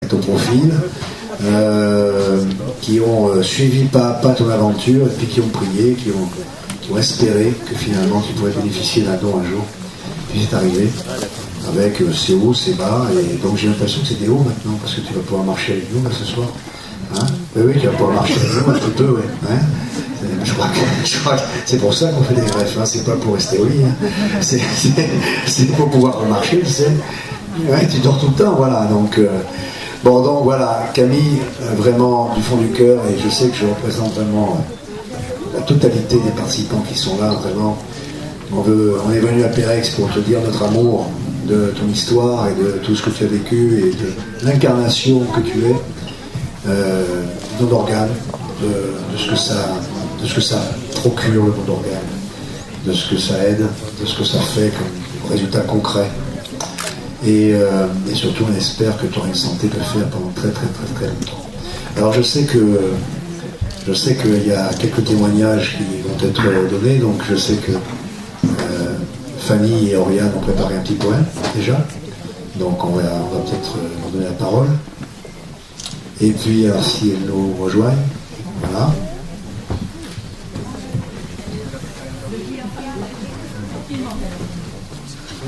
ton profil, qui ont suivi pas à pas ton aventure et puis qui ont prié, qui ont espéré que finalement tu pourrais bénéficier d'un don un jour. Puis c'est arrivé avec ses hauts, ses bas, et donc j'ai l'impression que c'est des hauts maintenant parce que tu vas pouvoir marcher avec nous là, ce soir. Hein, oui, tu vas pouvoir marcher avec nous un petit peu, ouais. Hein, je crois que c'est pour ça qu'on fait des greffes, hein, c'est pas pour rester au lit, hein. C'est pour pouvoir marcher, tu sais. Ouais, tu dors tout le temps, voilà. Donc, bon, donc voilà, Camille, vraiment du fond du cœur, et je sais que je représente vraiment la totalité des participants qui sont là, vraiment. On est venu à Pérex pour te dire notre amour de ton histoire et de tout ce que tu as vécu et de l'incarnation que tu es, don d'organes, de ce que ça procure le don d'organes, de ce que ça aide, de ce que ça fait comme résultat concret. Et surtout, on espère que tu auras une santé de fer pendant très très très très longtemps. Alors je sais qu'il y a quelques témoignages qui vont être donnés, donc je sais que Fanny et Oriane ont préparé un petit poème déjà, donc on va peut-être leur donner la parole. Et puis alors, si elles nous rejoignent, voilà.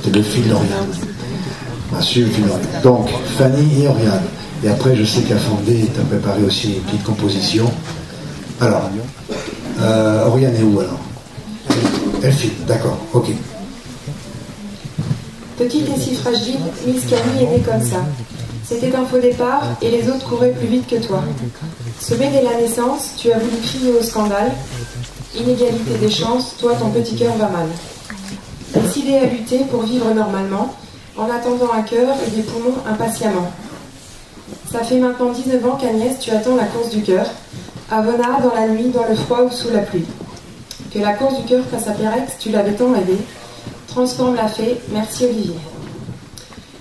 C'est le fil d'Oriane. Donc, Fanny et Oriane. Et après, je sais qu'à Fondé, tu as préparé aussi une petite composition. Alors, Oriane est où alors? Elle file, d'accord, ok. Petite et si fragile, Miss Camille est née comme ça. C'était un faux départ et les autres couraient plus vite que toi. Semé dès la naissance, tu as voulu crier au scandale. Inégalité des chances, toi ton petit cœur va mal. Décidé à lutter pour vivre normalement, en attendant un cœur et des poumons impatiemment. Ça fait maintenant 19 ans qu'Agnès, tu attends la course du cœur, à Venard, dans la nuit, dans le froid ou sous la pluie. Que la course du cœur face à Pérex, tu l'avais tant rêvé. Transforme la fée, merci Olivier.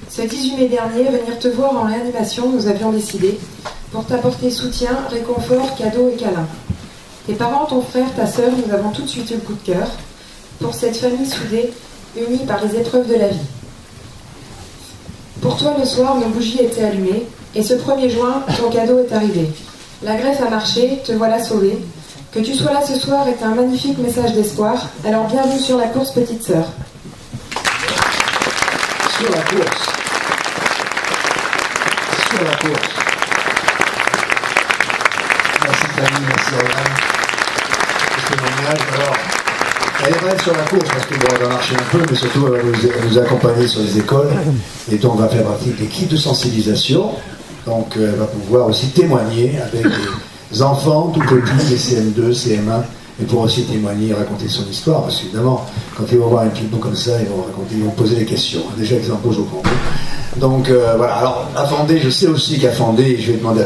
Ce 18 mai dernier, venir te voir en réanimation, nous avions décidé, pour t'apporter soutien, réconfort, cadeaux et câlins. Tes parents, ton frère, ta sœur, nous avons tout de suite eu le coup de cœur, pour cette famille soudée, unie par les épreuves de la vie. Pour toi, le soir, nos bougies étaient allumées, et ce 1er juin, ton cadeau est arrivé. La greffe a marché, te voilà sauvé. Que tu sois là ce soir est un magnifique message d'espoir, alors bienvenue sur la course, petite sœur. Sur la course. Sur la course. Merci Fanny, merci Oriane. C'est témoignage. Alors, elle va être sur la course parce qu'elle va marcher un peu, mais surtout elle va nous accompagner sur les écoles. Et donc on va faire partie de l'équipe de sensibilisation. Donc elle va pouvoir aussi témoigner avec des enfants tout petits, les CM2, CM1, et pour aussi témoigner et raconter son histoire. Parce qu'évidemment, quand ils vont voir un petit bout comme ça, ils vont poser des questions. Déjà, ils en posent au compte. Donc voilà. Alors, à Fondé, je sais aussi qu'à Fondé, je vais demander à